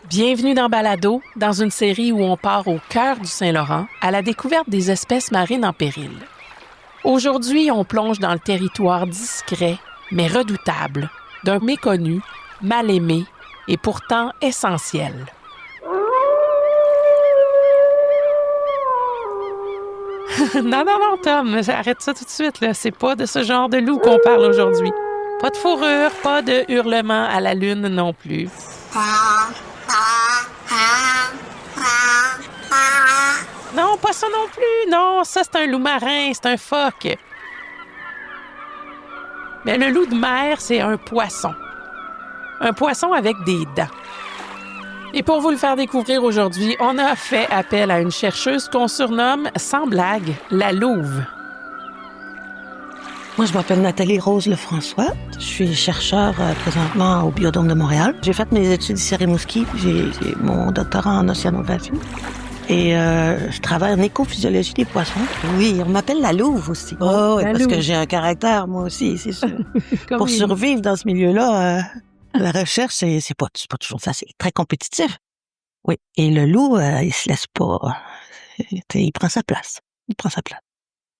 Bienvenue dans Balado, dans une série où on part au cœur du Saint-Laurent à la découverte des espèces marines en péril. Aujourd'hui, on plonge dans le territoire discret, mais redoutable, d'un méconnu, mal aimé et pourtant essentiel. Non, Tom, arrête ça tout de suite, là. C'est pas de ce genre de loup qu'on parle aujourd'hui. Pas de fourrure, pas de hurlements à la lune non plus. Non, pas ça non plus. Non, ça, c'est un loup marin, c'est un phoque. Mais le loup de mer, c'est un poisson. Un poisson avec des dents. Et pour vous le faire découvrir aujourd'hui, on a fait appel à une chercheuse qu'on surnomme, sans blague, la louve. Moi, je m'appelle Nathalie Rose Lefrançois. Je suis chercheure présentement au Biodôme de Montréal. J'ai fait mes études ici à Rimouski. J'ai mon doctorat en océanographie. Et je travaille en écophysiologie des poissons. Oui, on m'appelle la louve aussi. Oh, oui, parce que j'ai un caractère, moi aussi, c'est sûr. Pour survivre dans ce milieu-là, la recherche, c'est pas toujours facile. Très compétitif. Oui. Et le loup, il se laisse pas. Il prend sa place.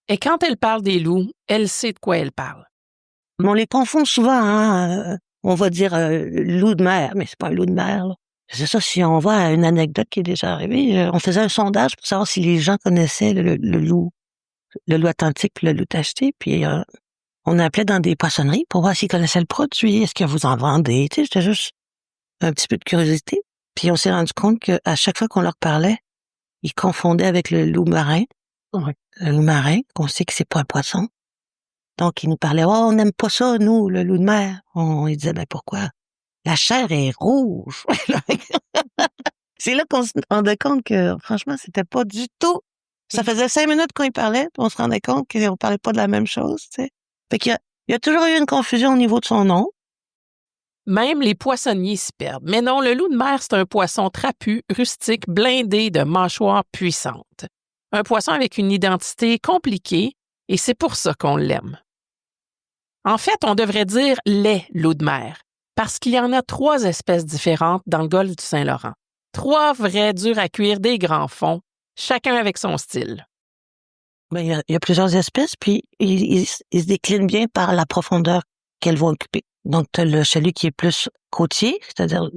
Et quand elle parle des loups, elle sait de quoi elle parle. On les confond souvent, hein. On va dire loup de mer, mais c'est pas un loup de mer, là. C'est ça, si on voit une anecdote qui est déjà arrivée, on faisait un sondage pour savoir si les gens connaissaient le loup atlantique puis le loup tacheté, puis on appelait dans des poissonneries pour voir s'ils connaissaient le produit, est-ce que vous en vendez, tu sais, c'était juste un petit peu de curiosité. Puis on s'est rendu compte qu'à chaque fois qu'on leur parlait, ils confondaient avec le loup marin. Oui. Le loup marin, qu'on sait que c'est pas un poisson. Donc, ils nous parlaient, oh, on n'aime pas ça, nous, le loup de mer. On lui disait, ben pourquoi? La chair est rouge. C'est là qu'on se rendait compte que, franchement, c'était pas du tout. Ça faisait 5 minutes qu'on y parlait, puis on se rendait compte qu'on parlait pas de la même chose, tu sais. Fait qu'il y a toujours eu une confusion au niveau de son nom. Même les poissonniers s'y perdent. Mais non, le loup de mer, c'est un poisson trapu, rustique, blindé de mâchoires puissantes. Un poisson avec une identité compliquée, et c'est pour ça qu'on l'aime. En fait, on devrait dire les loups de mer, parce qu'il y en a 3 espèces différentes dans le golfe du Saint-Laurent. 3 vrais durs à cuire des grands fonds, chacun avec son style. Ben, il y a plusieurs espèces, puis ils se déclinent bien par la profondeur qu'elles vont occuper. Donc, tu as celui qui est plus côtier, c'est-à-dire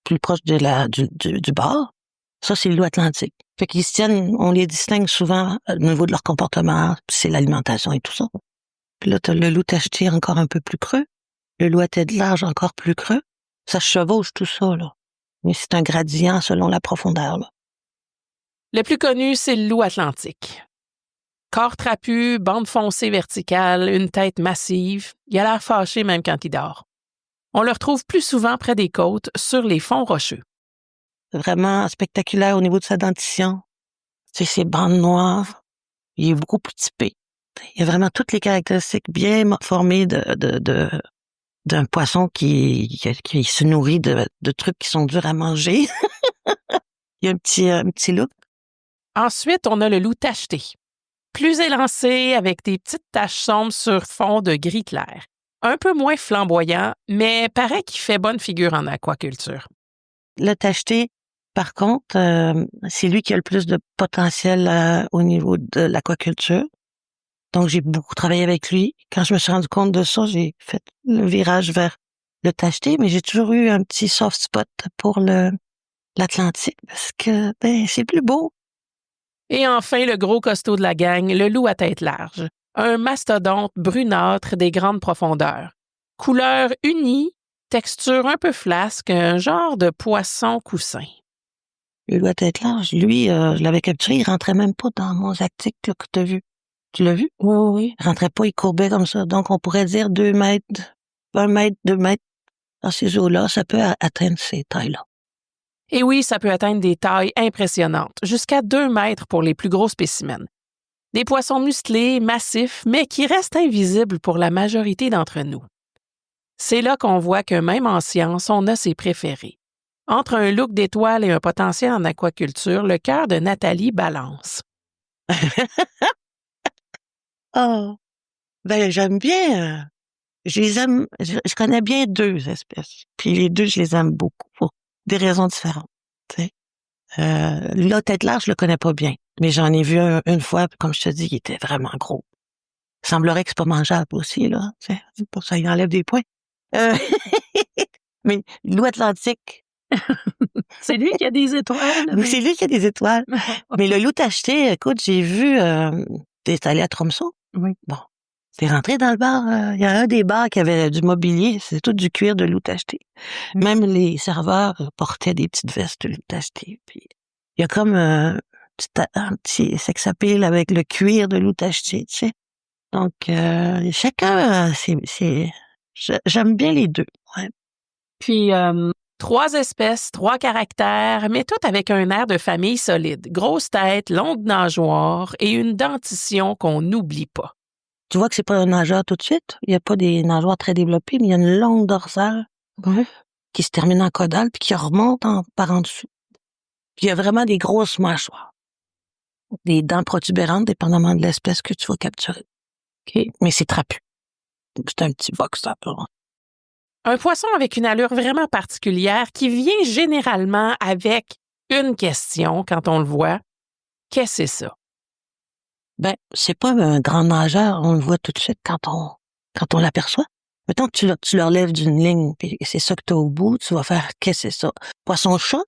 plus proche du bord. Ça, c'est le loup atlantique. Fait qu'ils se tiennent, on les distingue souvent au niveau de leur comportement, c'est l'alimentation et tout ça. Puis là, t'as le loup tacheté encore un peu plus creux, le loup à tête large encore plus creux. Ça chevauche tout ça, là. Mais c'est un gradient selon la profondeur, là. Le plus connu, c'est le loup atlantique. Corps trapu, bande foncée verticale, une tête massive. Il a l'air fâché même quand il dort. On le retrouve plus souvent près des côtes, sur les fonds rocheux. Vraiment spectaculaire au niveau de sa dentition. Tu sais, ses bandes noires. Il est beaucoup plus typé. Il y a vraiment toutes les caractéristiques bien formées d'un poisson qui se nourrit de trucs qui sont durs à manger. Il y a un petit look. Ensuite, on a le loup tacheté. Plus élancé, avec des petites taches sombres sur fond de gris clair. Un peu moins flamboyant, mais paraît qu'il fait bonne figure en aquaculture. Le tacheté, par contre, c'est lui qui a le plus de potentiel au niveau de l'aquaculture. Donc, j'ai beaucoup travaillé avec lui. Quand je me suis rendu compte de ça, j'ai fait le virage vers le tacheté, mais j'ai toujours eu un petit soft spot pour l'Atlantique parce que, c'est plus beau. Et enfin, le gros costaud de la gang, le loup à tête large. Un mastodonte brunâtre des grandes profondeurs. Couleur unie, texture un peu flasque, un genre de poisson coussin. Le loup à tête large, lui, je l'avais capturé, il rentrait même pas dans mon actique là, que t'as vu. Tu l'as vu? Oui. Il rentrait pas, il courbait comme ça. Donc, on pourrait dire 2 mètres, 1 mètre, 2 mètres. Dans ces eaux-là, ça peut atteindre ces tailles-là. Et oui, ça peut atteindre des tailles impressionnantes, jusqu'à 2 mètres pour les plus gros spécimens. Des poissons musclés, massifs, mais qui restent invisibles pour la majorité d'entre nous. C'est là qu'on voit que même en science, on a ses préférés. Entre un look d'étoile et un potentiel en aquaculture, le cœur de Nathalie balance. Oh, j'aime bien. Je les aime. Je connais bien 2 espèces. Puis les 2, je les aime beaucoup pour des raisons différentes. tu sais. Là, tête large, je le connais pas bien. Mais j'en ai vu un une fois, puis comme je te dis, il était vraiment gros. Il semblerait que c'est pas mangeable aussi, là. Tu sais, c'est pour ça il enlève des points. Euh, mais loup atlantique, C'est lui qui a des étoiles. oui, c'est lui qui a des étoiles. Mais le loup tacheté, écoute, j'ai vu, t'es allé à Tromsø? Oui. Bon. T'es rentré dans le bar, il y a un des bars qui avait du mobilier, c'est tout du cuir de loup tacheté. Même les serveurs portaient des petites vestes de loup tacheté. Puis il y a comme un petit sex appeal avec le cuir de loup tacheté, tu sais. Donc chacun, j'aime bien les deux. Ouais. Puis, 3 espèces, 3 caractères, mais toutes avec un air de famille solide. Grosse tête, longue nageoire et une dentition qu'on n'oublie pas. Tu vois que c'est pas un nageur tout de suite. Il y a pas des nageoires très développés, mais il y a une longue dorsale qui se termine en caudale puis qui remonte par en dessous. Puis il y a vraiment des grosses mâchoires. Des dents protubérantes, dépendamment de l'espèce que tu vas capturer. OK. Mais c'est trapu. C'est un petit boxer. Un poisson avec une allure vraiment particulière qui vient généralement avec une question quand on le voit. Qu'est-ce que c'est ça? Ben, c'est pas un grand nageur, on le voit tout de suite quand on l'aperçoit. Mettons que tu le relèves d'une ligne, puis c'est ça que t'as au bout, tu vas faire qu'est-ce que c'est ça? Poisson-chat?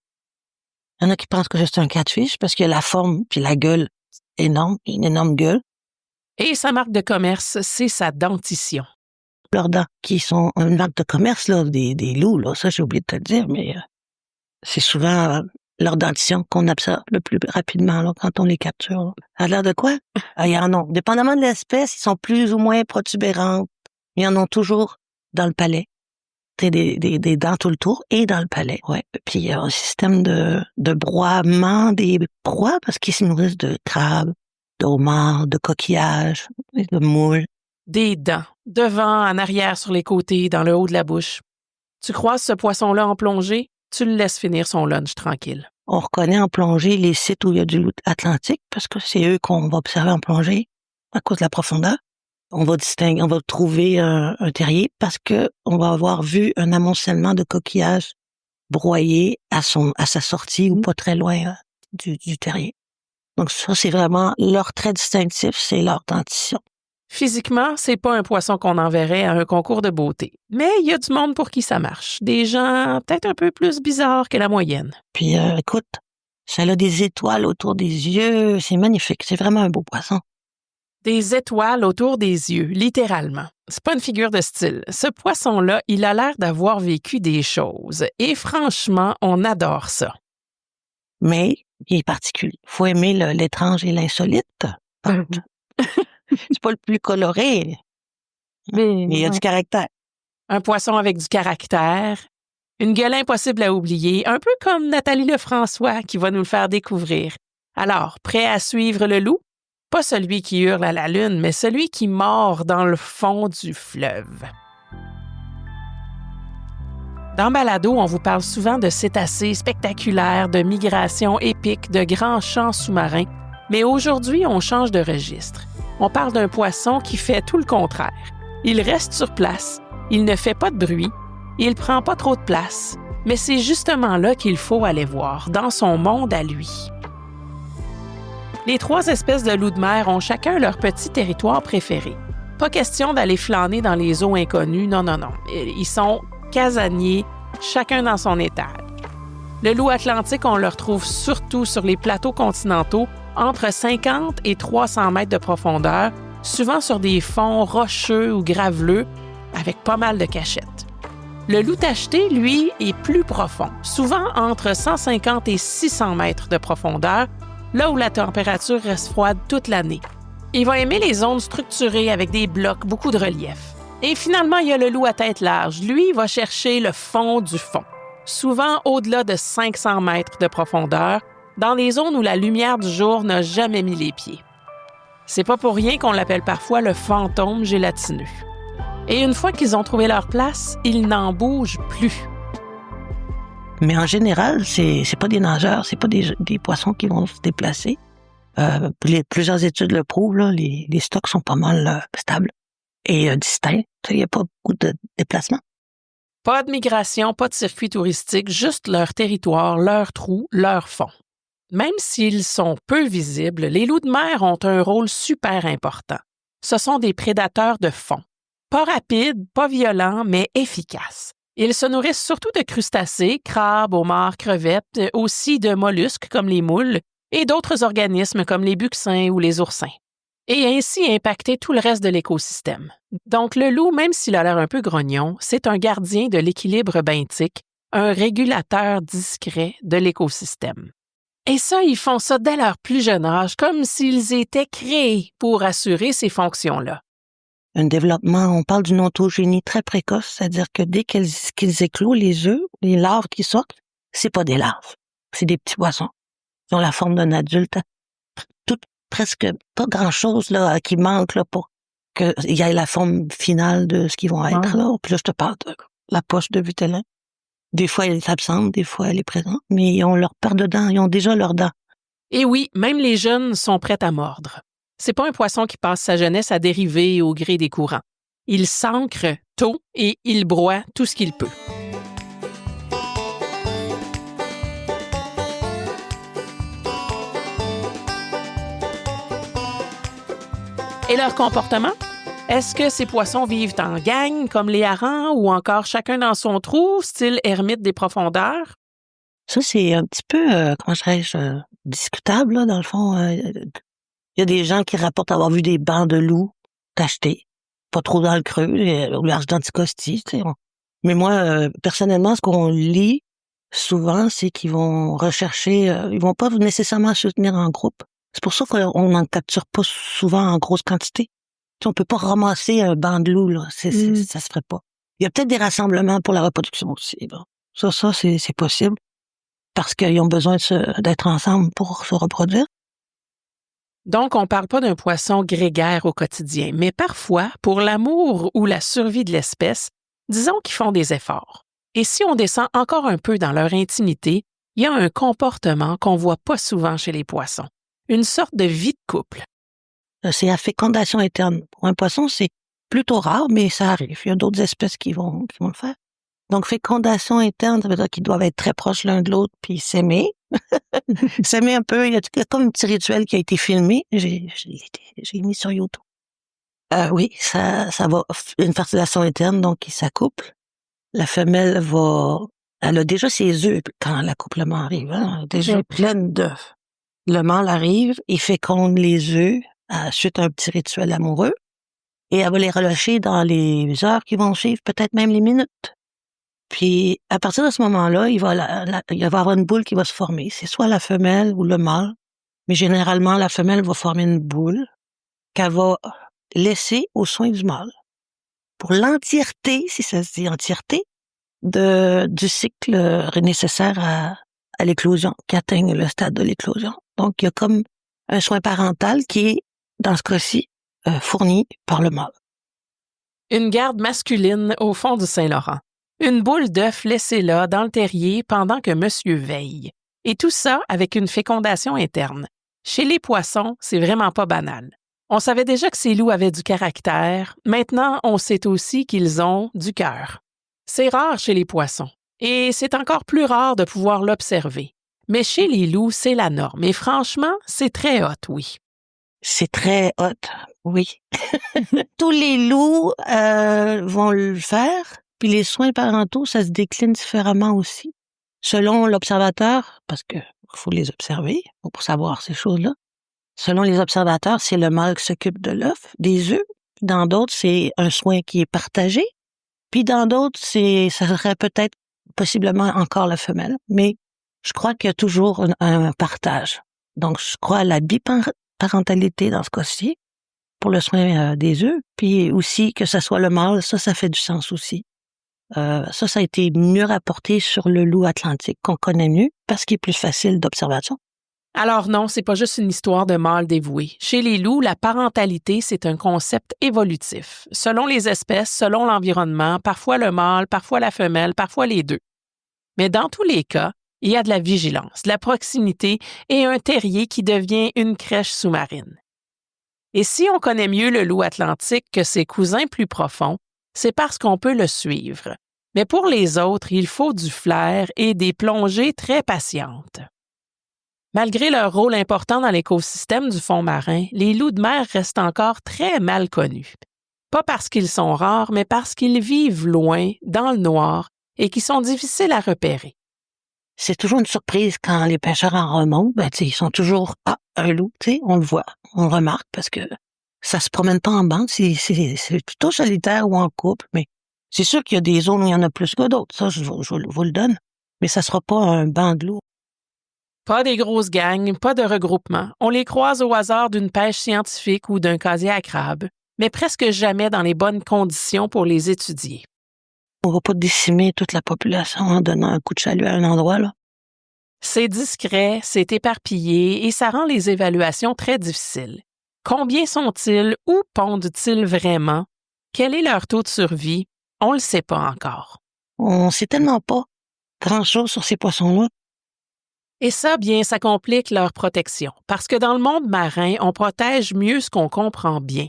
Il y en a qui pensent que c'est un catfish parce qu'il a la forme puis la gueule énorme, une énorme gueule. Et sa marque de commerce, c'est sa dentition. Leurs dents, qui sont une marque de commerce, là, des loups, là, ça j'ai oublié de te le dire, mais c'est souvent leur dentition qu'on observe le plus rapidement là, quand on les capture. Là. À l'air de quoi? Il y en a. Dépendamment de l'espèce, ils sont plus ou moins protubérants. Il y en a toujours dans le palais. T'as des dents tout le tour et dans le palais. Ouais. Puis il y a un système de broiement des proies parce qu'ils se nourrissent de crabes, de homards, de coquillages, de moules. Des dents, devant, en arrière, sur les côtés, dans le haut de la bouche. Tu croises ce poisson-là en plongée, tu le laisses finir son lunch tranquille. On reconnaît en plongée les sites où il y a du loup atlantique parce que c'est eux qu'on va observer en plongée à cause de la profondeur. On va trouver un terrier parce que on va avoir vu un amoncellement de coquillages broyés à sa sortie ou pas très loin du terrier. Donc ça, c'est vraiment leur trait distinctif, c'est leur dentition. Physiquement, c'est pas un poisson qu'on enverrait à un concours de beauté. Mais il y a du monde pour qui ça marche. Des gens peut-être un peu plus bizarres que la moyenne. Puis écoute, ça a des étoiles autour des yeux, c'est magnifique, c'est vraiment un beau poisson. Des étoiles autour des yeux, littéralement. C'est pas une figure de style. Ce poisson-là, il a l'air d'avoir vécu des choses. Et franchement, on adore ça. Mais il est particulier. Faut aimer l'étrange et l'insolite. C'est pas le plus coloré, mais il y a du caractère. Un poisson avec du caractère, une gueule impossible à oublier, un peu comme Nathalie Lefrançois qui va nous le faire découvrir. Alors, prêt à suivre le loup? Pas celui qui hurle à la lune, mais celui qui mord dans le fond du fleuve. Dans Balado, on vous parle souvent de cétacés spectaculaires, de migrations épiques, de grands champs sous-marins, mais aujourd'hui, on change de registre. On parle d'un poisson qui fait tout le contraire. Il reste sur place, il ne fait pas de bruit, il prend pas trop de place, mais c'est justement là qu'il faut aller voir, dans son monde à lui. Les 3 espèces de loups de mer ont chacun leur petit territoire préféré. Pas question d'aller flâner dans les eaux inconnues, non. Ils sont casaniers, chacun dans son étage. Le loup atlantique, on le retrouve surtout sur les plateaux continentaux, entre 50 et 300 mètres de profondeur, souvent sur des fonds rocheux ou graveleux, avec pas mal de cachettes. Le loup tacheté, lui, est plus profond, souvent entre 150 et 600 mètres de profondeur, là où la température reste froide toute l'année. Il va aimer les zones structurées avec des blocs, beaucoup de relief. Et finalement, il y a le loup à tête large. Lui, il va chercher le fond du fond, souvent au-delà de 500 mètres de profondeur, dans les zones où la lumière du jour n'a jamais mis les pieds. C'est pas pour rien qu'on l'appelle parfois le fantôme gélatineux. Et une fois qu'ils ont trouvé leur place, ils n'en bougent plus. Mais en général, c'est pas des nageurs, c'est pas des poissons qui vont se déplacer. Plusieurs études le prouvent, là, les stocks sont pas mal stables et distincts. Il n'y a pas beaucoup de déplacements. Pas de migration, pas de circuit touristique, juste leur territoire, leurs trous, leur fond. Même s'ils sont peu visibles, les loups de mer ont un rôle super important. Ce sont des prédateurs de fond. Pas rapides, pas violents, mais efficaces. Ils se nourrissent surtout de crustacés, crabes, homards, crevettes, aussi de mollusques comme les moules et d'autres organismes comme les buccins ou les oursins. Et ainsi impacter tout le reste de l'écosystème. Donc le loup, même s'il a l'air un peu grognon, c'est un gardien de l'équilibre benthique, un régulateur discret de l'écosystème. Et ça, ils font ça dès leur plus jeune âge, comme s'ils étaient créés pour assurer ces fonctions-là. Un développement, on parle d'une ontogénie très précoce, c'est-à-dire que dès qu'ils éclosent les œufs, les larves qui sortent, c'est pas des larves, c'est des petits poissons. Ils ont la forme d'un adulte, presque pas grand-chose là qui manque là pour qu'il y ait la forme finale de ce qu'ils vont être. Là. Puis là, je te parle de la poche de Vitelin. Des fois, elle est absente, des fois, elle est présente, mais ils ont leur paire de dents, ils ont déjà leurs dents. Et oui, même les jeunes sont prêts à mordre. C'est pas un poisson qui passe sa jeunesse à dériver au gré des courants. Il s'ancre tôt et il broie tout ce qu'il peut. Et leur comportement? Est-ce que ces poissons vivent en gang, comme les harengs, ou encore chacun dans son trou, style ermite des profondeurs? Ça, c'est un petit peu, comment dirais-je, discutable, là, dans le fond. Il y a des gens qui rapportent avoir vu des bancs de loups tachetés, pas trop dans le creux, au large d'Anticosti, tu sais. Mais moi, personnellement, ce qu'on lit souvent, c'est qu'ils vont rechercher, ils vont pas nécessairement se tenir en groupe. C'est pour ça qu'on n'en capture pas souvent en grosse quantité. Tu sais, on peut pas ramasser un banc de loups, là. Ça se ferait pas. Il y a peut-être des rassemblements pour la reproduction aussi, là. Ça, c'est possible. Parce qu'ils ont besoin d'être ensemble pour se reproduire. Donc, on ne parle pas d'un poisson grégaire au quotidien, mais parfois, pour l'amour ou la survie de l'espèce, disons qu'ils font des efforts. Et si on descend encore un peu dans leur intimité, il y a un comportement qu'on voit pas souvent chez les poissons. Une sorte de vie de couple. C'est la fécondation interne. Pour un poisson, c'est plutôt rare, mais ça arrive. Il y a d'autres espèces qui vont le faire. Donc, fécondation interne, ça veut dire qu'ils doivent être très proches l'un de l'autre puis s'aimer. S'aimer un peu. Il y a comme un petit rituel qui a été filmé. J'ai mis sur YouTube. Oui, ça va. Une fertilisation interne, donc ils s'accouplent. La femelle elle a déjà ses œufs quand l'accouplement arrive, hein, déjà pleine d'œufs. Le mâle arrive, il féconde les œufs suite à un petit rituel amoureux et elle va les relâcher dans les heures qui vont suivre, peut-être même les minutes. Puis, à partir de ce moment-là, il va y avoir une boule qui va se former. C'est soit la femelle ou le mâle, mais généralement, la femelle va former une boule qu'elle va laisser aux soins du mâle. Pour l'entièreté, si ça se dit entièreté, du cycle nécessaire à l'éclosion, qui atteigne le stade de l'éclosion. Donc, il y a comme un soin parental qui est, dans ce cas-ci, fourni par le mâle. Une garde masculine au fond du Saint-Laurent. Une boule d'œuf laissée là, dans le terrier, pendant que monsieur veille. Et tout ça avec une fécondation interne. Chez les poissons, c'est vraiment pas banal. On savait déjà que ces loups avaient du caractère. Maintenant, on sait aussi qu'ils ont du cœur. C'est rare chez les poissons. Et c'est encore plus rare de pouvoir l'observer. Mais chez les loups, c'est la norme. Et franchement, c'est très hot, oui. C'est très hot, oui. Tous les loups vont le faire. Puis les soins parentaux, ça se décline différemment aussi. Selon l'observateur, parce que faut les observer pour savoir ces choses-là. Selon les observateurs, c'est le mâle qui s'occupe de l'œuf, des œufs. Dans d'autres, c'est un soin qui est partagé. Puis dans d'autres, ça serait peut-être possiblement encore la femelle. Mais je crois qu'il y a toujours un partage. Donc, je crois à la biparentalité dans ce cas-ci pour le soin des œufs. Puis aussi que ce soit le mâle, ça fait du sens aussi. Ça a été mieux rapporté sur le loup atlantique qu'on connaît mieux parce qu'il est plus facile d'observation. Alors non, c'est pas juste une histoire de mâle dévoué. Chez les loups, la parentalité, c'est un concept évolutif. Selon les espèces, selon l'environnement, parfois le mâle, parfois la femelle, parfois les deux. Mais dans tous les cas, il y a de la vigilance, de la proximité et un terrier qui devient une crèche sous-marine. Et si on connaît mieux le loup atlantique que ses cousins plus profonds, c'est parce qu'on peut le suivre. Mais pour les autres, il faut du flair et des plongées très patientes. Malgré leur rôle important dans l'écosystème du fond marin, les loups de mer restent encore très mal connus. Pas parce qu'ils sont rares, mais parce qu'ils vivent loin, dans le noir, et qu'ils sont difficiles à repérer. C'est toujours une surprise quand les pêcheurs en remontent. Ils sont toujours « Ah, un loup », on le voit, on le remarque parce que ça se promène pas en bande, c'est plutôt solitaire ou en couple, mais c'est sûr qu'il y a des zones où il y en a plus que d'autres, ça je vous le donne, mais ça sera pas un banc de loups. Pas des grosses gangs, pas de regroupement. On les croise au hasard d'une pêche scientifique ou d'un casier à crabes, mais presque jamais dans les bonnes conditions pour les étudier. On va pas décimer toute la population en donnant un coup de chalut à un endroit, là. C'est discret, c'est éparpillé et ça rend les évaluations très difficiles. Combien sont-ils? Où pondent-ils vraiment? Quel est leur taux de survie? On ne le sait pas encore. On sait tellement pas grand-chose sur ces poissons-là. Et ça, bien, ça complique leur protection, parce que dans le monde marin, on protège mieux ce qu'on comprend bien.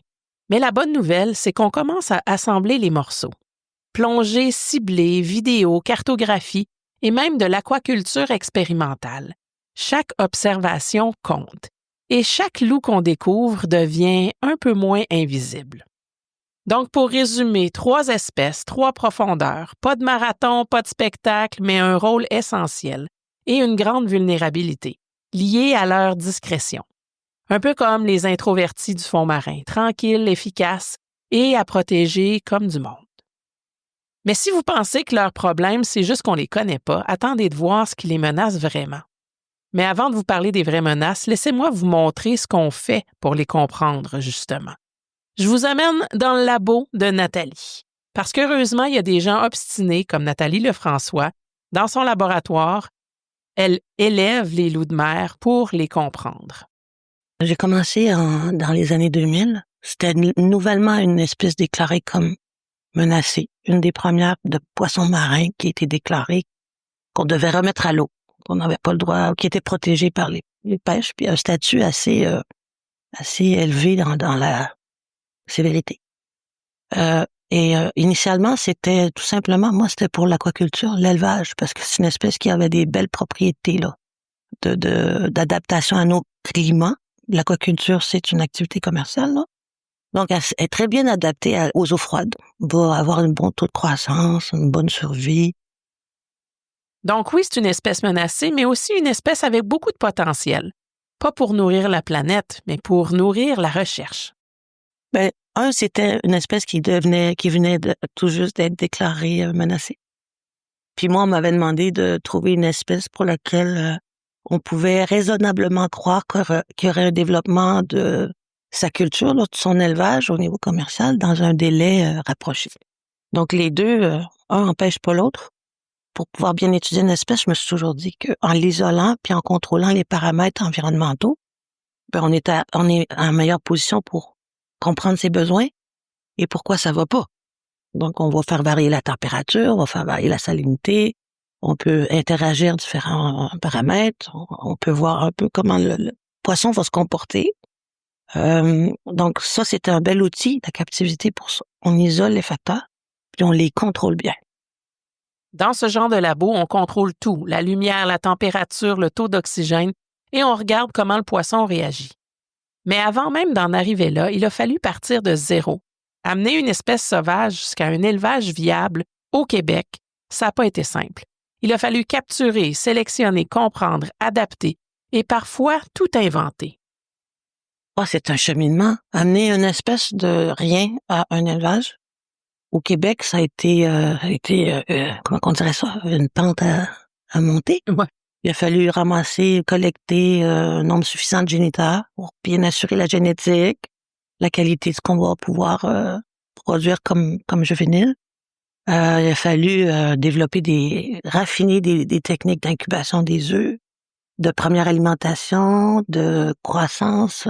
Mais la bonne nouvelle, c'est qu'on commence à assembler les morceaux. Plongée ciblée, vidéo, cartographie et même de l'aquaculture expérimentale. Chaque observation compte et chaque loup qu'on découvre devient un peu moins invisible. Donc, pour résumer, 3 espèces, 3 profondeurs, pas de marathon, pas de spectacle, mais un rôle essentiel et une grande vulnérabilité, liée à leur discrétion. Un peu comme les introvertis du fond marin, tranquilles, efficaces et à protéger comme du monde. Mais si vous pensez que leur problème, c'est juste qu'on ne les connaît pas, attendez de voir ce qui les menace vraiment. Mais avant de vous parler des vraies menaces, laissez-moi vous montrer ce qu'on fait pour les comprendre, justement. Je vous amène dans le labo de Nathalie. Parce qu'heureusement, il y a des gens obstinés comme Nathalie Lefrançois. Dans son laboratoire, elle élève les loups de mer pour les comprendre. J'ai commencé dans les années 2000. C'était nouvellement une espèce déclarée comme menacée. Une des premières de poissons marins qui était déclarée qu'on devait remettre à l'eau. On n'avait pas le droit, qui était protégée par les pêches, puis un statut assez élevé dans la sévérité. Initialement, c'était tout simplement, moi, c'était pour l'aquaculture, l'élevage, parce que c'est une espèce qui avait des belles propriétés là, d'adaptation à nos climats. L'aquaculture, c'est une activité commerciale, là. Donc, elle est très bien adaptée aux eaux froides. Va avoir un bon taux de croissance, une bonne survie. Donc oui, c'est une espèce menacée, mais aussi une espèce avec beaucoup de potentiel. Pas pour nourrir la planète, mais pour nourrir la recherche. C'était une espèce qui venait tout juste d'être déclarée menacée. Puis moi, on m'avait demandé de trouver une espèce pour laquelle on pouvait raisonnablement croire qu'il y aurait un développement de sa culture, là, de son élevage au niveau commercial dans un délai rapproché. Donc les deux, un n'empêche pas l'autre. Pour pouvoir bien étudier une espèce, je me suis toujours dit qu'en l'isolant puis en contrôlant les paramètres environnementaux, on est en meilleure position pour comprendre ses besoins et pourquoi ça va pas. Donc, on va faire varier la température, on va faire varier la salinité, on peut interagir différents paramètres, on peut voir un peu comment le poisson va se comporter. Donc, ça, c'est un bel outil, la captivité pour ça. On isole les facteurs, puis on les contrôle bien. Dans ce genre de labo, on contrôle tout, la lumière, la température, le taux d'oxygène, et on regarde comment le poisson réagit. Mais avant même d'en arriver là, il a fallu partir de zéro. Amener une espèce sauvage jusqu'à un élevage viable au Québec, ça n'a pas été simple. Il a fallu capturer, sélectionner, comprendre, adapter et parfois tout inventer. C'est un cheminement. Amener une espèce de rien à un élevage. Au Québec, ça a été comment on dirait ça, une pente à monter. Ouais. Il a fallu ramasser, collecter un nombre suffisant de géniteurs pour bien assurer la génétique, la qualité de ce qu'on va pouvoir produire comme juvénile. Il a fallu raffiner des techniques d'incubation des œufs, de première alimentation, de croissance,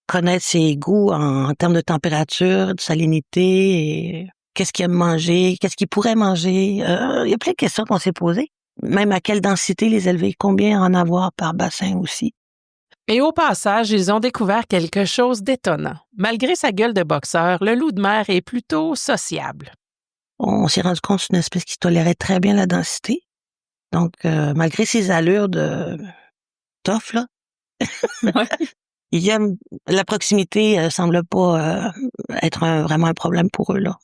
connaître ses goûts en termes de température, de salinité, et qu'est-ce qu'il aime manger, qu'est-ce qu'il pourrait manger. Il y a plein de questions qu'on s'est posées. Même à quelle densité les élever, combien en avoir par bassin aussi. Et au passage, ils ont découvert quelque chose d'étonnant. Malgré sa gueule de boxeur, le loup de mer est plutôt sociable. on s'est rendu compte que c'est une espèce qui tolérait très bien la densité. Donc, malgré ses allures de tough, là, Ouais. il aime la proximité, semble pas être vraiment un problème pour eux, là.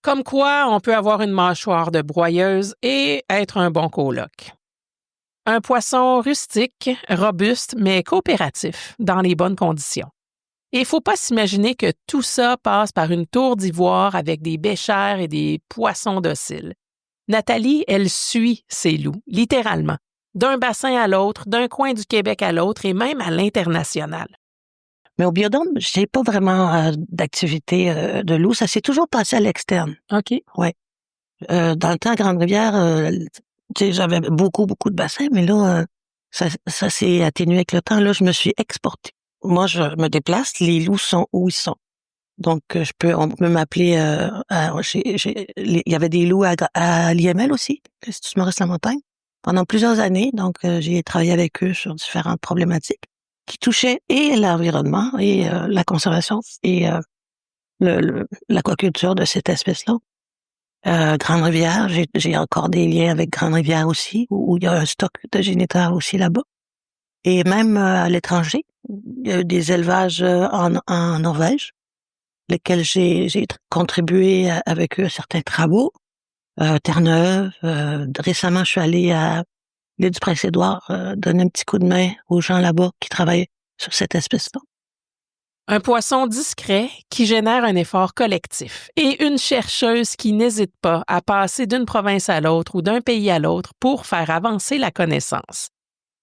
Comme quoi, on peut avoir une mâchoire de broyeuse et être un bon coloc. Un poisson rustique, robuste, mais coopératif, dans les bonnes conditions. Et il ne faut pas s'imaginer que tout ça passe par une tour d'ivoire avec des béchères et des poissons dociles. Nathalie, elle suit ses loups, littéralement, d'un bassin à l'autre, d'un coin du Québec à l'autre et même à l'international. Mais au biodôme, j'ai pas vraiment d'activité de loup. Ça s'est toujours passé à l'externe. OK. Ouais. Dans le temps, à Grande-Rivière, tu sais, j'avais beaucoup de bassins, mais là, ça s'est atténué avec le temps. Là, je me suis exportée. Moi, je me déplace, les loups sont où ils sont. Donc, on peut m'appeler, il y avait des loups à l'IML aussi, l'Institut Maurice-Lamontagne, pendant plusieurs années. Donc, j'ai travaillé avec eux sur différentes problématiques qui touchaient et l'environnement et la conservation et l'aquaculture de cette espèce-là. Grande-Rivière, j'ai encore des liens avec Grande-Rivière aussi, où il y a un stock de géniteurs aussi là-bas. Et même à l'étranger, il y a eu des élevages en Norvège, lesquels j'ai contribué avec eux à certains travaux. Terre-Neuve, récemment, je suis allée à l'île du Prince-Édouard donner un petit coup de main aux gens là-bas qui travaillent sur cette espèce-là. Un poisson discret qui génère un effort collectif et une chercheuse qui n'hésite pas à passer d'une province à l'autre ou d'un pays à l'autre pour faire avancer la connaissance.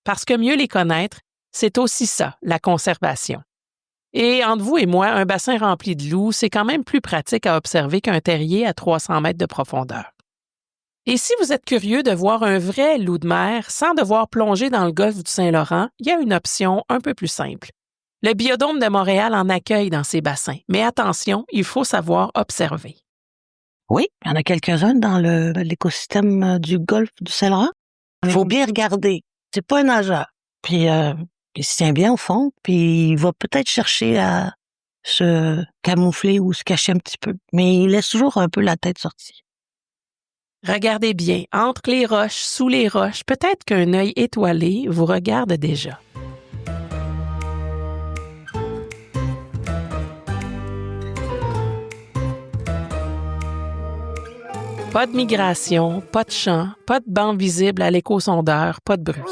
Parce que mieux les connaître, c'est aussi ça, la conservation. Et entre vous et moi, un bassin rempli de loups, c'est quand même plus pratique à observer qu'un terrier à 300 mètres de profondeur. Et si vous êtes curieux de voir un vrai loup de mer sans devoir plonger dans le golfe du Saint-Laurent, il y a une option un peu plus simple. Le Biodôme de Montréal en accueille dans ses bassins, mais attention, il faut savoir observer. Oui, il y en a quelques-uns dans l'écosystème du golfe du Saint-Laurent. Il faut bien regarder. C'est pas un nageur. Puis il se tient bien au fond, puis il va peut-être chercher à se camoufler ou se cacher un petit peu. Mais il laisse toujours un peu la tête sortie. Regardez bien, entre les roches, sous les roches, peut-être qu'un œil étoilé vous regarde déjà. Pas de migration, pas de chant, pas de bande visible à l'échosondeur, pas de bruit.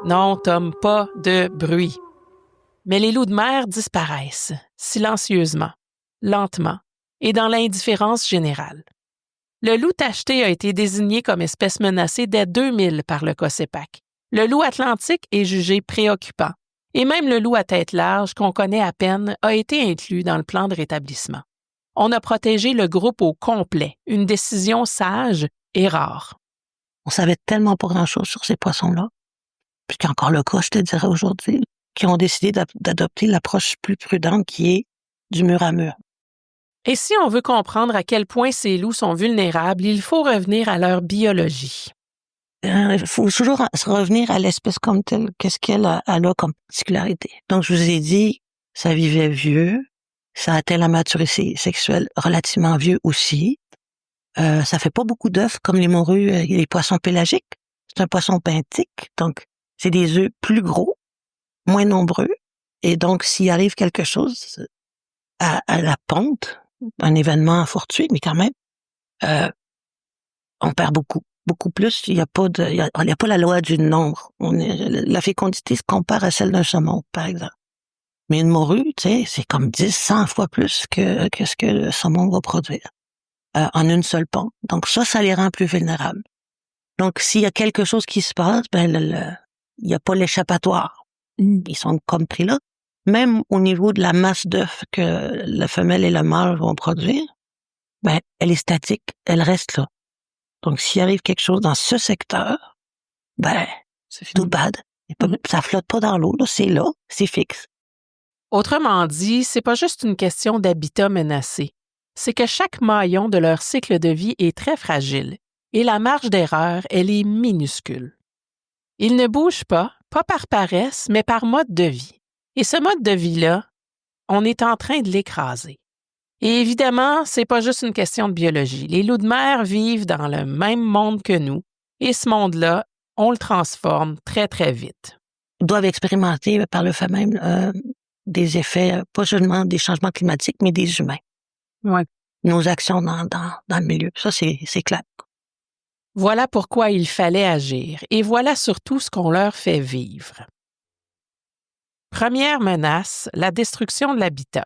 Non, Tom, pas de bruit. Mais les loups de mer disparaissent, silencieusement, lentement, et dans l'indifférence générale. Le loup tacheté a été désigné comme espèce menacée dès 2000 par le COSEPAC. Le loup atlantique est jugé préoccupant. Et même le loup à tête large, qu'on connaît à peine, a été inclus dans le plan de rétablissement. On a protégé le groupe au complet, une décision sage et rare. On savait tellement pas grand-chose sur ces poissons-là. Puis c'est encore le cas, je te dirais aujourd'hui, qui ont décidé d'adopter l'approche plus prudente qui est du mur à mur. Et si on veut comprendre à quel point ces loups sont vulnérables, il faut revenir à leur biologie. Il faut toujours se revenir à l'espèce comme telle, qu'est-ce qu'elle a comme particularité. Donc, je vous ai dit, ça vivait vieux, ça atteint la maturité sexuelle relativement vieux aussi. Ça fait pas beaucoup d'œufs comme les morues et les poissons pélagiques. C'est un poisson benthique, donc c'est des œufs plus gros, moins nombreux. Et donc, s'il arrive quelque chose à la ponte, un événement fortuit, mais quand même, on perd beaucoup plus. Il y a pas la loi du nombre. La fécondité se compare à celle d'un saumon, par exemple. Mais une morue, tu sais, c'est comme 100 fois plus que ce que le saumon va produire en une seule ponte. Donc ça les rend plus vulnérables. Donc s'il y a quelque chose qui se passe, ben il n'y a pas l'échappatoire. Ils sont comme pris là. Même au niveau de la masse d'œufs que la femelle et le mâle vont produire, ben elle est statique, elle reste là. Donc s'il arrive quelque chose dans ce secteur, ben c'est tout bad. Ça flotte pas dans l'eau, là, c'est fixe. Autrement dit, c'est pas juste une question d'habitat menacé. C'est que chaque maillon de leur cycle de vie est très fragile et la marge d'erreur, elle est minuscule. Ils ne bougent pas par paresse, mais par mode de vie. Et ce mode de vie-là, on est en train de l'écraser. Et évidemment, c'est pas juste une question de biologie. Les loups de mer vivent dans le même monde que nous, et ce monde-là, on le transforme très, très vite. Ils doivent expérimenter par le fait même des effets, pas seulement des changements climatiques, mais des humains. Ouais. Nos actions dans le milieu. Ça, c'est clair. Voilà pourquoi il fallait agir, et voilà surtout ce qu'on leur fait vivre. Première menace, la destruction de l'habitat,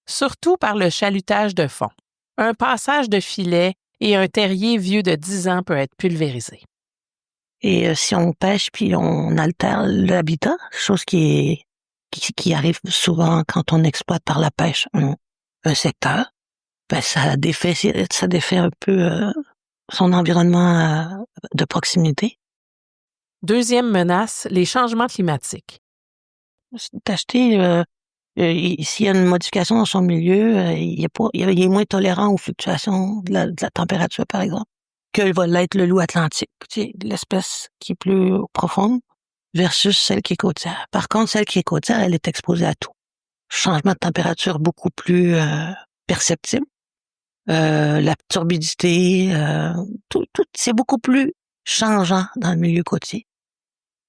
surtout par le chalutage de fond. Un passage de filet et un terrier vieux de 10 ans peut être pulvérisé. Et si on pêche puis on altère l'habitat, chose qui arrive souvent quand on exploite par la pêche un secteur, ben ça défait un peu son environnement de proximité. Deuxième menace, les changements climatiques. D'acheter s'il y a une modification dans son milieu, il est moins tolérant aux fluctuations de la température, par exemple, que va l'être le loup atlantique, tu sais, l'espèce qui est plus profonde versus celle qui est côtière. Par contre, celle qui est côtière, elle est exposée à tout. Changement de température beaucoup plus perceptible. La turbidité, tout, c'est beaucoup plus changeant dans le milieu côtier.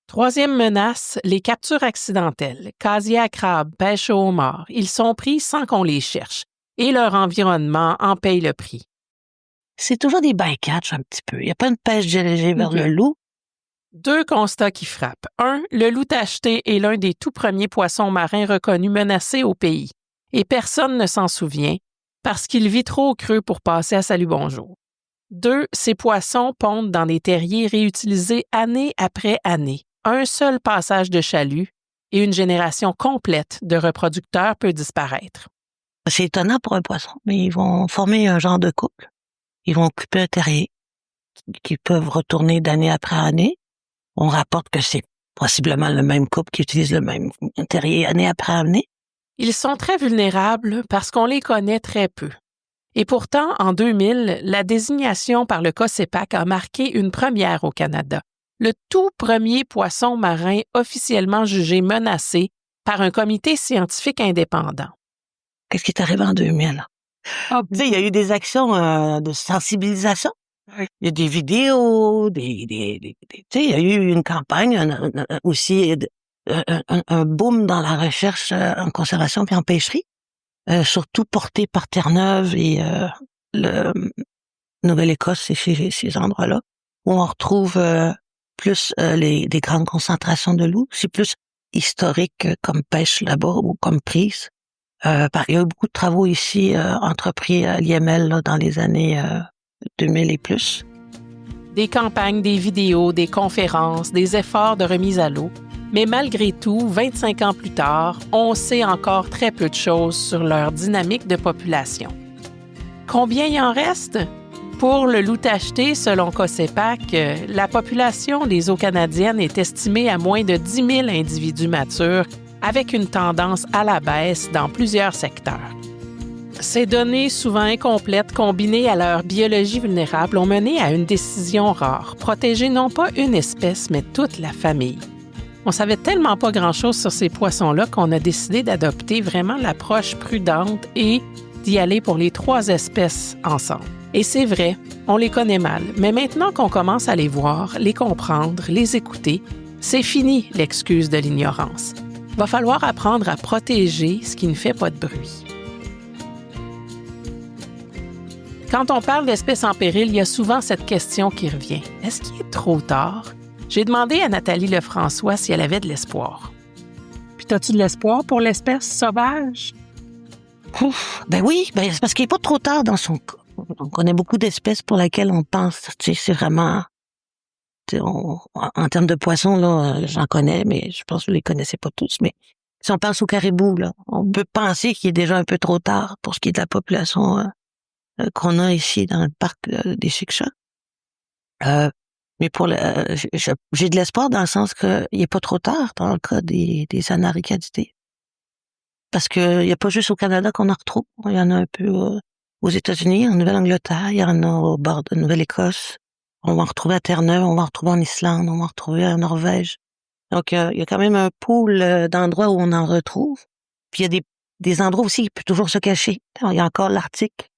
Troisième menace, les captures accidentelles. Casier à crabe, pêche au homard. Ils sont pris sans qu'on les cherche. Et leur environnement en paye le prix. C'est toujours des bycatch un petit peu. Il n'y a pas une pêche dirigée vers le loup. Deux constats qui frappent. Un, le loup tacheté est l'un des tout premiers poissons marins reconnus menacés au pays. Et personne ne s'en souvient parce qu'il vit trop au creux pour passer à salut bonjour. Deux, ces poissons pondent dans des terriers réutilisés année après année. Un seul passage de chalut et une génération complète de reproducteurs peut disparaître. C'est étonnant pour un poisson, mais ils vont former un genre de couple. Ils vont occuper un terrier qu'ils peuvent retourner d'année après année. On rapporte que c'est possiblement le même couple qui utilise le même terrier année après année. Ils sont très vulnérables parce qu'on les connaît très peu. Et pourtant, en 2000, la désignation par le COSEPAC a marqué une première au Canada. Le tout premier poisson marin officiellement jugé menacé par un comité scientifique indépendant. Qu'est-ce qui est arrivé en 2000? Tu sais, il y a eu des actions de sensibilisation. Oui. Il y a des vidéos, tu sais, il y a eu une campagne aussi, un boom dans la recherche en conservation puis en pêcherie, surtout porté par Terre-Neuve et le Nouvelle-Écosse et ces endroits-là, où on retrouve plus des grandes concentrations de loups. C'est plus historique comme pêche là-bas ou comme prise. Il y a eu beaucoup de travaux ici entrepris à l'IML là, dans les années 2000 et plus. Des campagnes, des vidéos, des conférences, des efforts de remise à l'eau. Mais malgré tout, 25 ans plus tard, on sait encore très peu de choses sur leur dynamique de population. Combien il en reste? Pour le loup tacheté, selon COSEPAC, la population des eaux canadiennes est estimée à moins de 10 000 individus matures, avec une tendance à la baisse dans plusieurs secteurs. Ces données souvent incomplètes combinées à leur biologie vulnérable ont mené à une décision rare, protéger non pas une espèce, mais toute la famille. On savait tellement pas grand-chose sur ces poissons-là qu'on a décidé d'adopter vraiment l'approche prudente et d'y aller pour les 3 espèces ensemble. Et c'est vrai, on les connaît mal, mais maintenant qu'on commence à les voir, les comprendre, les écouter, c'est fini l'excuse de l'ignorance. Va falloir apprendre à protéger ce qui ne fait pas de bruit. Quand on parle d'espèces en péril, il y a souvent cette question qui revient. Est-ce qu'il est trop tard? J'ai demandé à Nathalie Lefrançois si elle avait de l'espoir. Puis as-tu de l'espoir pour l'espèce sauvage? Ben oui, c'est parce qu'il n'est pas trop tard dans son cas. On connaît beaucoup d'espèces pour lesquelles on pense, tu sais, c'est vraiment... en termes de poissons, là, j'en connais, mais je pense que vous les connaissez pas tous. Mais si on pense au caribou, là, on peut penser qu'il est déjà un peu trop tard pour ce qui est de la population qu'on a ici dans le parc des Chic-Chocs. Mais j'ai de l'espoir dans le sens qu'il n'est pas trop tard dans le cas des anaricadités. Parce que il n'y a pas juste au Canada qu'on en retrouve. Il y en a un peu aux États-Unis, en Nouvelle-Angleterre, il y en a au bord de Nouvelle-Écosse. On va en retrouver à Terre-Neuve, on va en retrouver en Islande, on va en retrouver en Norvège. Donc, il y a quand même un pool d'endroits où on en retrouve. Puis il y a des endroits aussi, il peut toujours se cacher. Il y a encore l'Arctique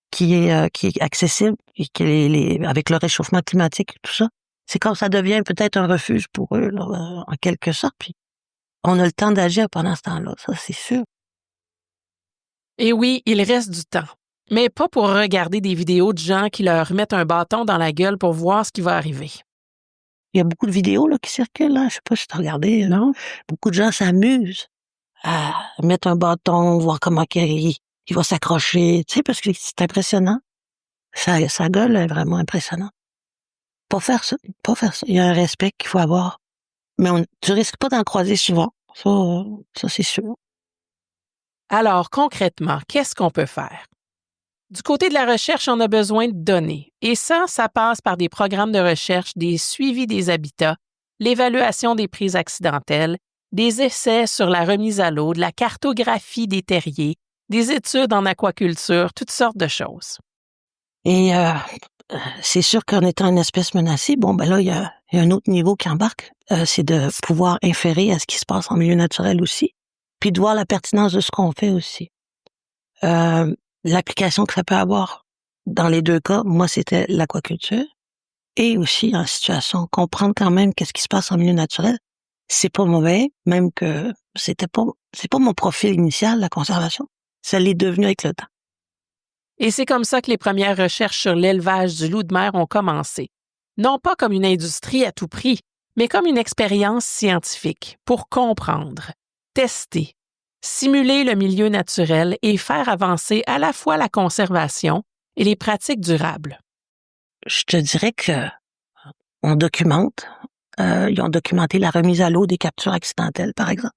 qui est accessible et avec le réchauffement climatique et tout ça. C'est comme ça devient peut-être un refuge pour eux, là, en quelque sorte. Puis on a le temps d'agir pendant ce temps-là, ça c'est sûr. Et oui, il reste du temps. Mais pas pour regarder des vidéos de gens qui leur mettent un bâton dans la gueule pour voir ce qui va arriver. Il y a beaucoup de vidéos là, qui circulent, là. Je sais pas si tu as regardé. Non? Beaucoup de gens s'amusent à mettre un bâton, voir comment il va s'accrocher, tu sais, parce que c'est impressionnant. Sa gueule est vraiment impressionnante. Pas faire ça. Il y a un respect qu'il faut avoir. Mais tu risques pas d'en croiser souvent. Ça c'est sûr. Alors, concrètement, qu'est-ce qu'on peut faire? Du côté de la recherche, on a besoin de données. Et ça passe par des programmes de recherche, des suivis des habitats, l'évaluation des prises accidentelles, des essais sur la remise à l'eau, de la cartographie des terriers, des études en aquaculture, toutes sortes de choses. Et c'est sûr qu'en étant une espèce menacée, bon, ben là, il y a un autre niveau qui embarque. C'est de pouvoir inférer à ce qui se passe en milieu naturel aussi, puis de voir la pertinence de ce qu'on fait aussi. L'application que ça peut avoir. Dans les deux cas, moi, c'était l'aquaculture. Et aussi, en situation, comprendre quand même qu'est-ce qui se passe en milieu naturel. C'est pas mauvais, même que c'est pas mon profil initial, la conservation. Ça l'est devenu avec le temps. Et c'est comme ça que les premières recherches sur l'élevage du loup de mer ont commencé. Non pas comme une industrie à tout prix, mais comme une expérience scientifique pour comprendre, tester, simuler le milieu naturel et faire avancer à la fois la conservation et les pratiques durables. Je te dirais que on documente. Ils ont documenté la remise à l'eau des captures accidentelles, par exemple.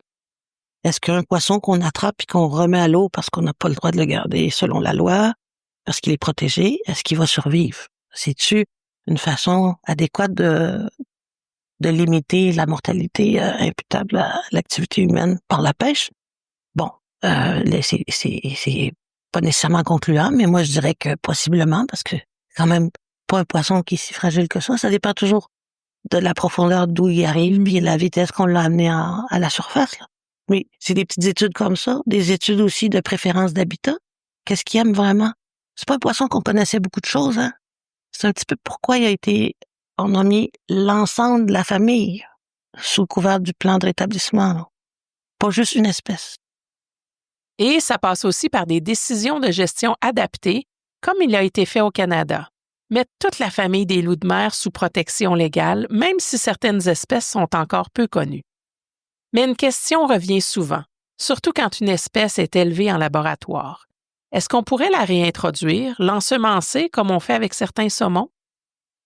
Est-ce qu'un poisson qu'on attrape et qu'on remet à l'eau parce qu'on n'a pas le droit de le garder selon la loi, parce qu'il est protégé, est-ce qu'il va survivre? C'est-tu une façon adéquate de limiter la mortalité imputable à l'activité humaine par la pêche? Bon, c'est pas nécessairement concluant, mais moi je dirais que possiblement, parce que quand même pas un poisson qui est si fragile que ça dépend toujours de la profondeur d'où il arrive, puis la vitesse qu'on l'a amené à la surface. Là. Mais c'est des petites études comme ça, des études aussi de préférence d'habitat. Qu'est-ce qu'il aime vraiment? C'est pas un poisson qu'on connaissait beaucoup de choses, hein? C'est un petit peu pourquoi on a mis l'ensemble de la famille sous le couvert du plan de rétablissement. Là. Pas juste une espèce. Et ça passe aussi par des décisions de gestion adaptées, comme il a été fait au Canada. Mettre toute la famille des loups de mer sous protection légale, même si certaines espèces sont encore peu connues. Mais une question revient souvent, surtout quand une espèce est élevée en laboratoire. Est-ce qu'on pourrait la réintroduire, l'ensemencer comme on fait avec certains saumons?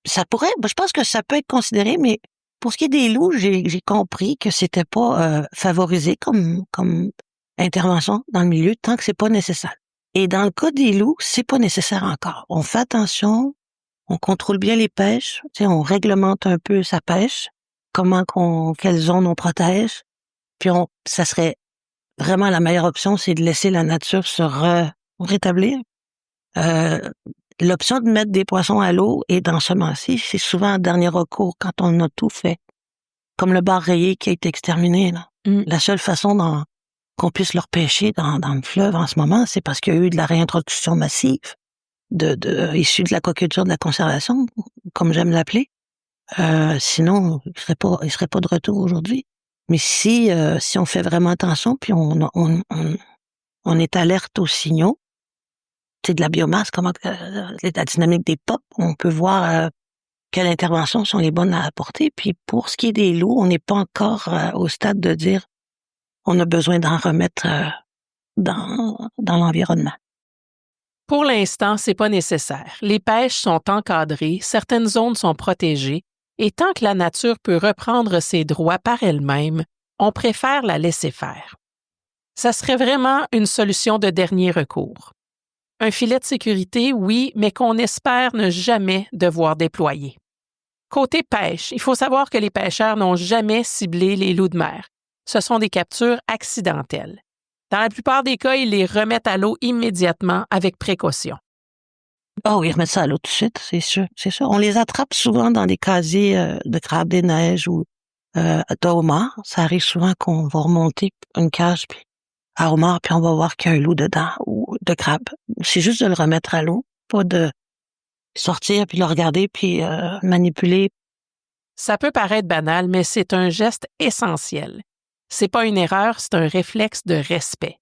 Ça pourrait, je pense que ça peut être considéré, mais pour ce qui est des loups, j'ai compris que c'était pas favorisé comme intervention dans le milieu tant que c'est pas nécessaire. Et dans le cas des loups, c'est pas nécessaire encore. On fait attention, on contrôle bien les pêches, on réglemente un peu sa pêche, quelle zone on protège, puis ça serait vraiment la meilleure option, c'est de laisser la nature se rétablir. L'option de mettre des poissons à l'eau et d'ensemencer, c'est souvent un dernier recours quand on a tout fait. Comme le bar rayé qui a été exterminé, là. La seule façon qu'on puisse le repêcher dans le fleuve en ce moment, c'est parce qu'il y a eu de la réintroduction massive issue de l'aquaculture de la conservation, comme j'aime l'appeler. Sinon, il serait pas de retour aujourd'hui. Mais si on fait vraiment attention, puis on est alerte aux signaux, de la biomasse, la dynamique des POP, on peut voir quelles interventions sont les bonnes à apporter. Puis pour ce qui est des loups, on n'est pas encore au stade de dire on a besoin d'en remettre dans l'environnement. Pour l'instant, c'est pas nécessaire. Les pêches sont encadrées, certaines zones sont protégées, et tant que la nature peut reprendre ses droits par elle-même, on préfère la laisser faire. Ça serait vraiment une solution de dernier recours. Un filet de sécurité, oui, mais qu'on espère ne jamais devoir déployer. Côté pêche, il faut savoir que les pêcheurs n'ont jamais ciblé les loups de mer. Ce sont des captures accidentelles. Dans la plupart des cas, ils les remettent à l'eau immédiatement avec précaution. Oh, ils remettent ça à l'eau tout de suite, c'est sûr. On les attrape souvent dans des casiers de crabes des neiges ou d'homards. Ça arrive souvent qu'on va remonter une cage puis à homard, puis on va voir qu'il y a un loup dedans, ou de crabe. C'est juste de le remettre à l'eau, pas de sortir, puis le regarder, puis manipuler. Ça peut paraître banal, mais c'est un geste essentiel. C'est pas une erreur, c'est un réflexe de respect.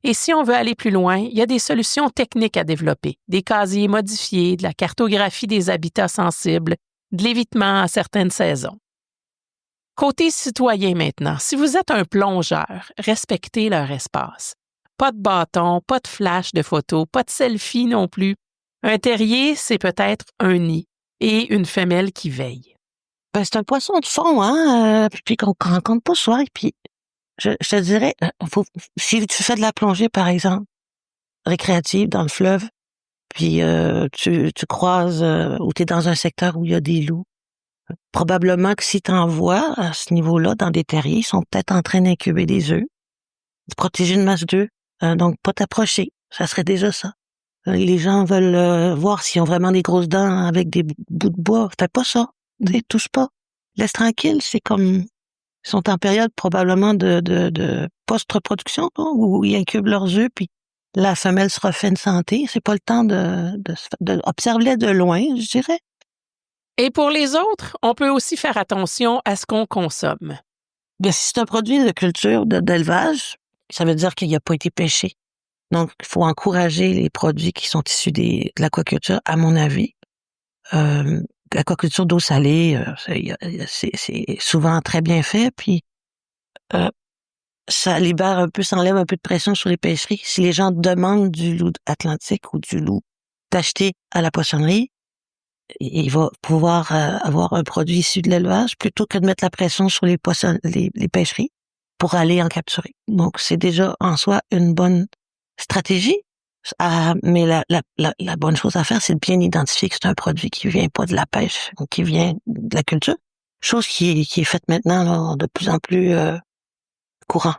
Et si on veut aller plus loin, il y a des solutions techniques à développer, des casiers modifiés, de la cartographie des habitats sensibles, de l'évitement à certaines saisons. Côté citoyen maintenant, si vous êtes un plongeur, respectez leur espace. Pas de bâton, pas de flash de photos, pas de selfie non plus. Un terrier, c'est peut-être un nid et une femelle qui veille. Ben, c'est un poisson de fond, hein, puis qu'on rencontre pas souvent. Puis je te dirais, si tu fais de la plongée, par exemple, récréative dans le fleuve, puis tu croises ou tu es dans un secteur où il y a des loups, probablement que si tu en vois à ce niveau-là, dans des terriers, ils sont peut-être en train d'incuber des œufs, de protéger une masse d'œufs, donc pas t'approcher, ça serait déjà ça. Les gens veulent voir s'ils ont vraiment des grosses dents avec des bouts de bois, fais pas ça, touche pas, laisse tranquille, c'est comme... Ils sont en période probablement de post-reproduction, là, où ils incubent leurs œufs, puis la femelle se refait une santé. C'est pas le temps de observer de loin, je dirais. Et pour les autres, on peut aussi faire attention à ce qu'on consomme. Bien, si c'est un produit de culture, d'élevage, ça veut dire qu'il n'a pas été pêché. Donc, il faut encourager les produits qui sont issus de l'aquaculture, à mon avis. L'aquaculture d'eau salée, c'est souvent très bien fait, puis ça libère un peu, ça enlève un peu de pression sur les pêcheries. Si les gens demandent du loup atlantique ou du loup d'acheter à la poissonnerie, il va pouvoir avoir un produit issu de l'élevage plutôt que de mettre la pression sur les pêcheries pour aller en capturer. Donc, c'est déjà en soi une bonne stratégie. Mais la bonne chose à faire, c'est de bien identifier que c'est un produit qui vient pas de la pêche, qui vient de la culture. Chose qui est faite maintenant là, de plus en plus courant.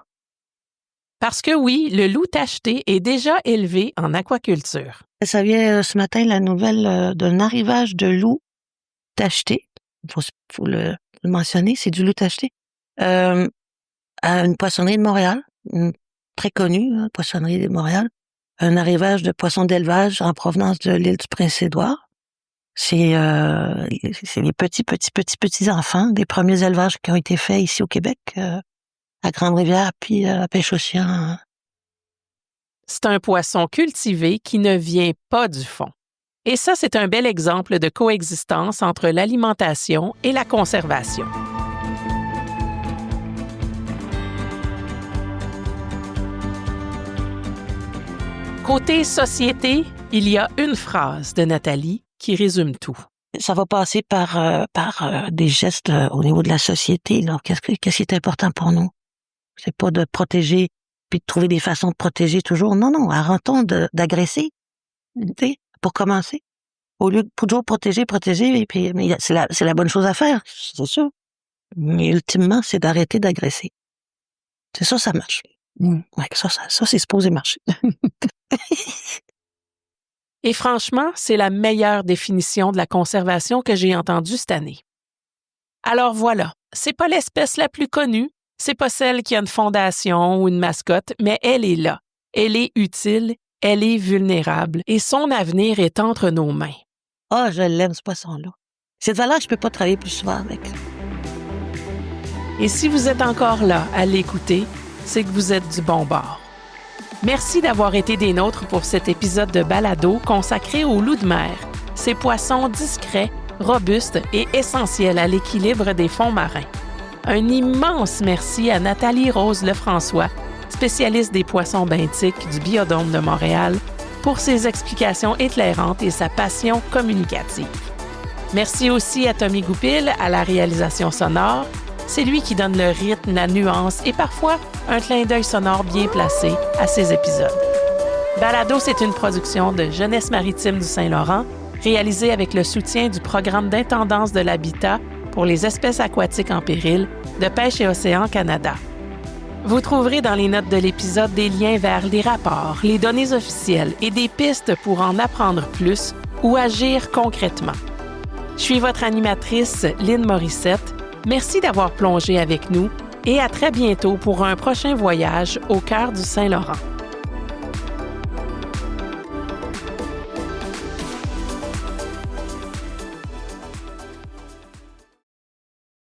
Parce que oui, le loup tacheté est déjà élevé en aquaculture. Ça vient ce matin la nouvelle d'un arrivage de loup tacheté. Faut le mentionner, c'est du loup tacheté. À une poissonnerie de Montréal, une très connue poissonnerie de Montréal. Un arrivage de poissons d'élevage en provenance de l'île du Prince-Édouard. C'est les petits enfants des premiers élevages qui ont été faits ici au Québec, à Grande-Rivière, puis à Pêche-Océan. C'est un poisson cultivé qui ne vient pas du fond. Et ça, c'est un bel exemple de coexistence entre l'alimentation et la conservation. Côté société, il y a une phrase de Nathalie qui résume tout. Ça va passer par des gestes au niveau de la société. Là. Qu'est-ce qui est important pour nous? C'est pas de protéger puis de trouver des façons de protéger toujours. Non, arrêtons d'agresser, pour commencer. Au lieu de toujours protéger, mais c'est la bonne chose à faire, c'est sûr. Mais ultimement, c'est d'arrêter d'agresser. C'est ça marche. Ouais, ça c'est supposé marcher. Et franchement, c'est la meilleure définition de la conservation que j'ai entendue cette année. Alors voilà, c'est pas l'espèce la plus connue, c'est pas celle qui a une fondation ou une mascotte, mais elle est là. Elle est utile, elle est vulnérable et son avenir est entre nos mains. Ah, je l'aime, ce poisson-là. Cette valeur, je peux pas travailler plus souvent avec. Et si vous êtes encore là à l'écouter, c'est que vous êtes du bon bord. Merci d'avoir été des nôtres pour cet épisode de balado consacré aux loups de mer, ces poissons discrets, robustes et essentiels à l'équilibre des fonds marins. Un immense merci à Nathalie Rose Lefrançois, spécialiste des poissons benthiques du Biodôme de Montréal, pour ses explications éclairantes et sa passion communicative. Merci aussi à Tommy Goupil à la réalisation sonore. C'est lui qui donne le rythme, la nuance et parfois un clin d'œil sonore bien placé à ses épisodes. Balado, c'est une production de Jeunesse maritime du Saint-Laurent, réalisée avec le soutien du Programme d'intendance de l'habitat pour les espèces aquatiques en péril de Pêche et Océan Canada. Vous trouverez dans les notes de l'épisode des liens vers les rapports, les données officielles et des pistes pour en apprendre plus ou agir concrètement. Je suis votre animatrice, Lynne Morissette. Merci d'avoir plongé avec nous Et à très bientôt pour un prochain voyage au cœur du Saint-Laurent.